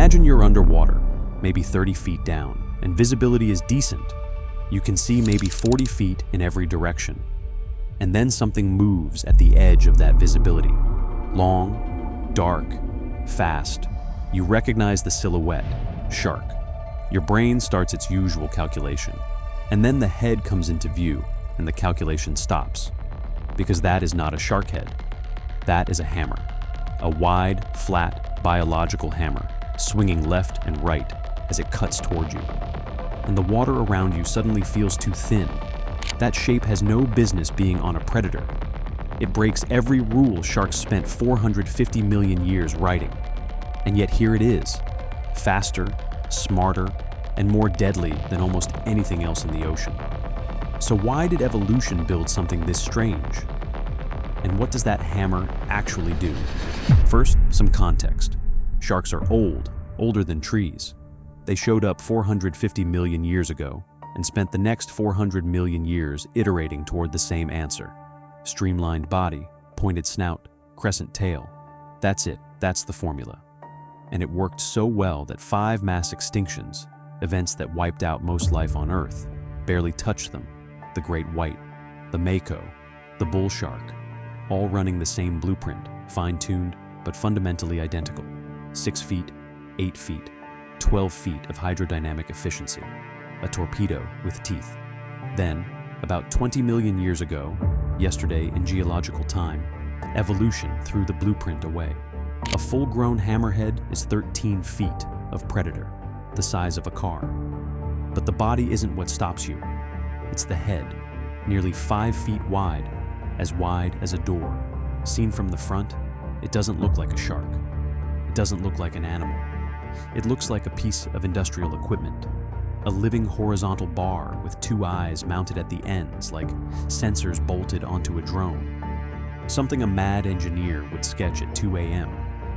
Imagine you're underwater, maybe 30 feet down, and visibility is decent. You can see maybe 40 feet in every direction. And then something moves at the edge of that visibility. Long, dark, fast. You recognize the silhouette, shark. Your brain starts its usual calculation. And then the head comes into view, and the calculation stops. Because that is not a shark head. That is a hammer. A wide, flat, biological hammer, swinging left and right as it cuts toward you. And the water around you suddenly feels too thin. That shape has no business being on a predator. It breaks every rule sharks spent 450 million years writing. And yet here it is, faster, smarter, and more deadly than almost anything else in the ocean. So why did evolution build something this strange? And what does that hammer actually do? First, some context. Sharks are old, older than trees. They showed up 450 million years ago and spent the next 400 million years iterating toward the same answer. Streamlined body, pointed snout, crescent tail. That's it, that's the formula. And it worked so well that 5 mass extinctions, events that wiped out most life on Earth, barely touched them. The great white, the mako, the bull shark, all running the same blueprint, fine-tuned but fundamentally identical. 6 feet, 8 feet, 12 feet of hydrodynamic efficiency, a torpedo with teeth. Then, about 20 million years ago, yesterday in geological time, evolution threw the blueprint away. A full-grown hammerhead is 13 feet of predator, the size of a car. But the body isn't what stops you. It's the head, nearly 5 feet wide as a door. Seen from the front, it doesn't look like a shark. It doesn't look like an animal. It looks like a piece of industrial equipment, a living horizontal bar with 2 eyes mounted at the ends like sensors bolted onto a drone. Something a mad engineer would sketch at 2 a.m.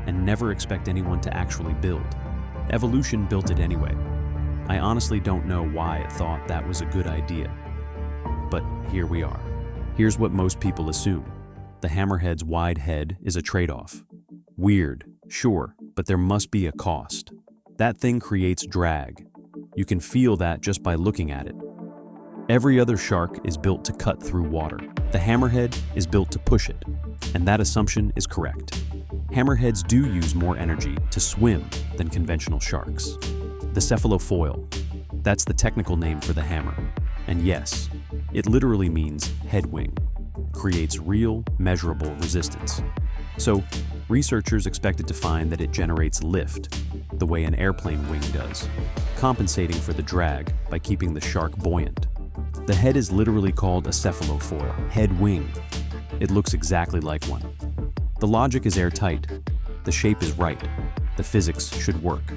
and never expect anyone to actually build. Evolution built it anyway. I honestly don't know why it thought that was a good idea. But here we are. Here's what most people assume. The hammerhead's wide head is a trade-off. Weird, sure, but there must be a cost. That thing creates drag. You can feel that just by looking at it. Every other shark is built to cut through water. The hammerhead is built to push it, and that assumption is correct. Hammerheads do use more energy to swim than conventional sharks. The cephalofoil, that's the technical name for the hammer. And yes, it literally means head wing, creates real, measurable resistance. So, researchers expected to find that it generates lift, the way an airplane wing does, compensating for the drag by keeping the shark buoyant. The head is literally called a cephalofoil, head wing. It looks exactly like one. The logic is airtight. The shape is right. The physics should work.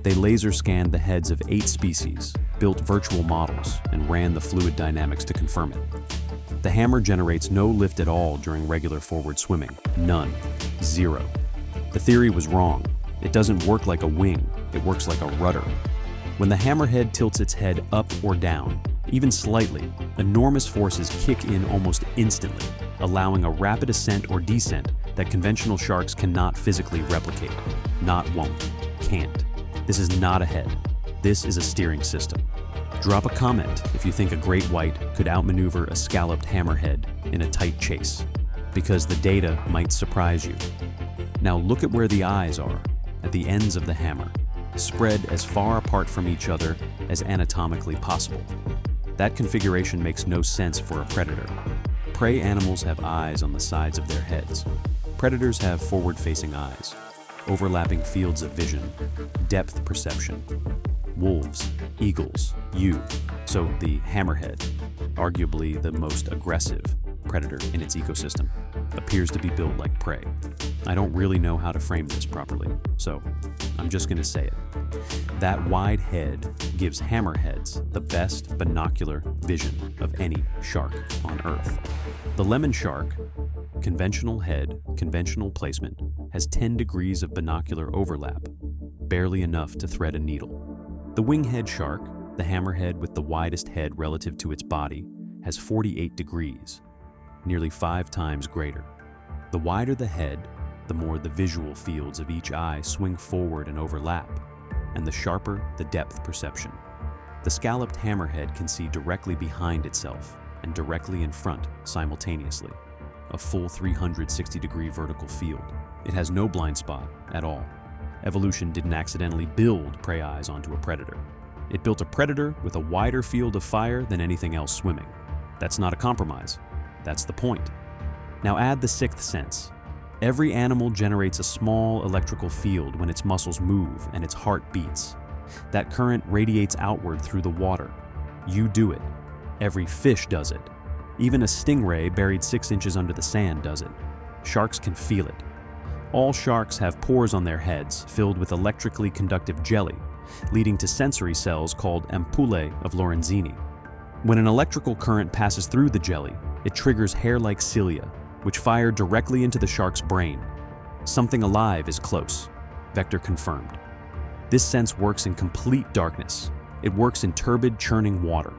They laser scanned the heads of 8 species, built virtual models, and ran the fluid dynamics to confirm it. The hammer generates no lift at all during regular forward swimming. None. Zero. The theory was wrong. It doesn't work like a wing. It works like a rudder. When the hammerhead tilts its head up or down, even slightly, enormous forces kick in almost instantly, allowing a rapid ascent or descent that conventional sharks cannot physically replicate. Not won't. Can't. This is not a head. This is a steering system. Drop a comment if you think a great white could outmaneuver a scalloped hammerhead in a tight chase, because the data might surprise you. Now look at where the eyes are, at the ends of the hammer, spread as far apart from each other as anatomically possible. That configuration makes no sense for a predator. Prey animals have eyes on the sides of their heads. Predators have forward-facing eyes, overlapping fields of vision, depth perception. Wolves, eagles, so the hammerhead, arguably the most aggressive predator in its ecosystem, appears to be built like prey. I don't really know how to frame this properly, so I'm just going to say it. That wide head gives hammerheads the best binocular vision of any shark on Earth. The lemon shark, conventional head, conventional placement, has 10 degrees of binocular overlap, barely enough to thread a needle. The winghead shark, the hammerhead with the widest head relative to its body, has 48 degrees, nearly 5 times greater. The wider the head, the more the visual fields of each eye swing forward and overlap, and the sharper the depth perception. The scalloped hammerhead can see directly behind itself and directly in front simultaneously, a full 360-degree vertical field. It has no blind spot at all. Evolution didn't accidentally build prey eyes onto a predator. It built a predator with a wider field of fire than anything else swimming. That's not a compromise. That's the point. Now add the sixth sense. Every animal generates a small electrical field when its muscles move and its heart beats. That current radiates outward through the water. You do it. Every fish does it. Even a stingray buried 6 inches under the sand does it. Sharks can feel it. All sharks have pores on their heads filled with electrically conductive jelly, leading to sensory cells called ampullae of Lorenzini. When an electrical current passes through the jelly, it triggers hair-like cilia, which fire directly into the shark's brain. Something alive is close. Vector confirmed. This sense works in complete darkness. It works in turbid, churning water.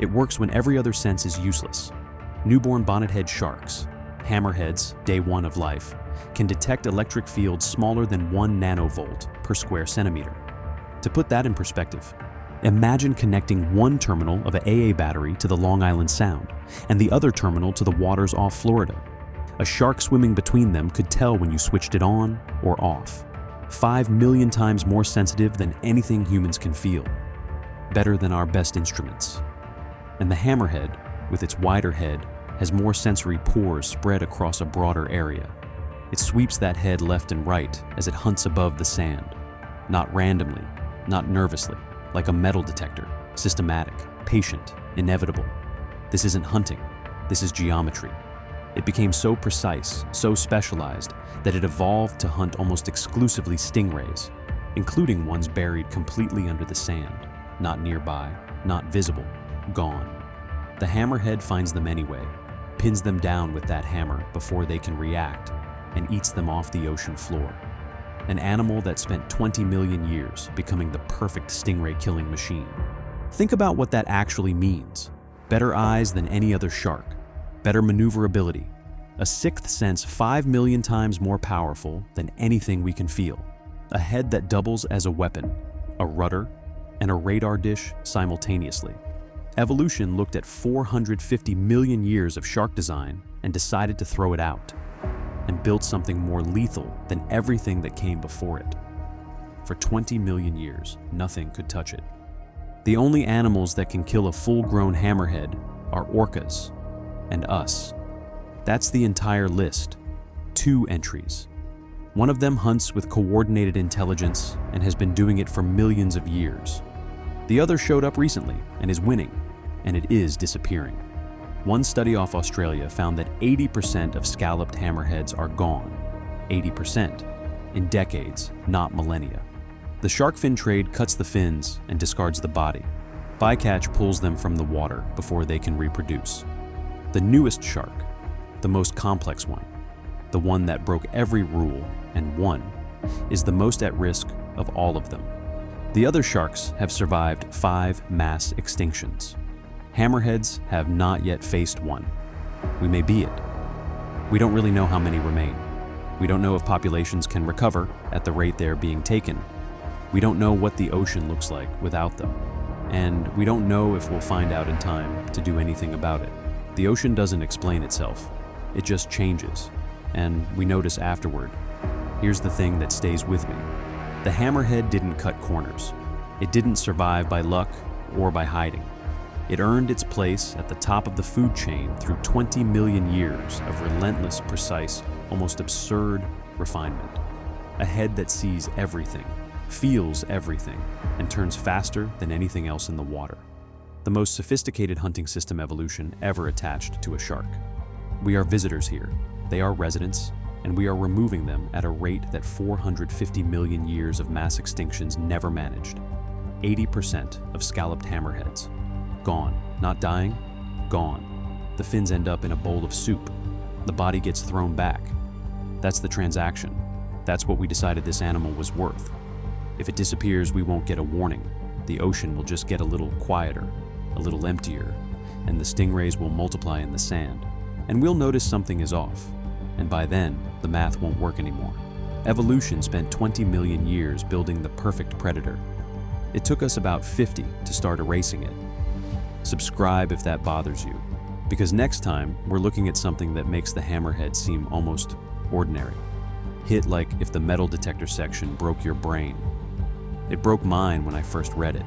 It works when every other sense is useless. Newborn bonnethead sharks, hammerheads, day 1 of life, can detect electric fields smaller than 1 nanovolt per square centimeter. To put that in perspective, imagine connecting one terminal of an AA battery to the Long Island Sound and the other terminal to the waters off Florida. A shark swimming between them could tell when you switched it on or off. 5 million times more sensitive than anything humans can feel. Better than our best instruments. And the hammerhead, with its wider head, has more sensory pores spread across a broader area. It sweeps that head left and right as it hunts above the sand. Not randomly, not nervously, like a metal detector, systematic, patient, inevitable. This isn't hunting, this is geometry. It became so precise, so specialized, that it evolved to hunt almost exclusively stingrays, including ones buried completely under the sand, not nearby, not visible, gone. The hammerhead finds them anyway, pins them down with that hammer before they can react, and eats them off the ocean floor. An animal that spent 20 million years becoming the perfect stingray-killing machine. Think about what that actually means. Better eyes than any other shark, better maneuverability, a sixth sense 5 million times more powerful than anything we can feel, a head that doubles as a weapon, a rudder, and a radar dish simultaneously. Evolution looked at 450 million years of shark design and decided to throw it out, and built something more lethal than everything that came before it. For 20 million years, nothing could touch it. The only animals that can kill a full-grown hammerhead are orcas and us. That's the entire list. 2 entries. One of them hunts with coordinated intelligence and has been doing it for millions of years. The other showed up recently and is winning, and it is disappearing. One study off Australia found that 80% of scalloped hammerheads are gone. 80%. In decades, not millennia. The shark fin trade cuts the fins and discards the body. Bycatch pulls them from the water before they can reproduce. The newest shark, the most complex one, the one that broke every rule and won, is the most at risk of all of them. The other sharks have survived 5 mass extinctions. Hammerheads have not yet faced one. We may be it. We don't really know how many remain. We don't know if populations can recover at the rate they're being taken. We don't know what the ocean looks like without them. And we don't know if we'll find out in time to do anything about it. The ocean doesn't explain itself. It just changes. And we notice afterward. Here's the thing that stays with me. The hammerhead didn't cut corners. It didn't survive by luck or by hiding. It earned its place at the top of the food chain through 20 million years of relentless, precise, almost absurd refinement. A head that sees everything, feels everything, and turns faster than anything else in the water. The most sophisticated hunting system evolution ever attached to a shark. We are visitors here. They are residents, and we are removing them at a rate that 450 million years of mass extinctions never managed. 80% of scalloped hammerheads. Gone. Not dying, gone. The fins end up in a bowl of soup. The body gets thrown back. That's the transaction. That's what we decided this animal was worth. If it disappears, we won't get a warning. The ocean will just get a little quieter, a little emptier, and the stingrays will multiply in the sand. And we'll notice something is off. and by then, the math won't work anymore. Evolution spent 20 million years building the perfect predator. It took us about 50 to start erasing it. Subscribe if that bothers you, because next time we're looking at something that makes the hammerhead seem almost ordinary. Hit like if the metal detector section broke your brain. It broke mine when I first read it.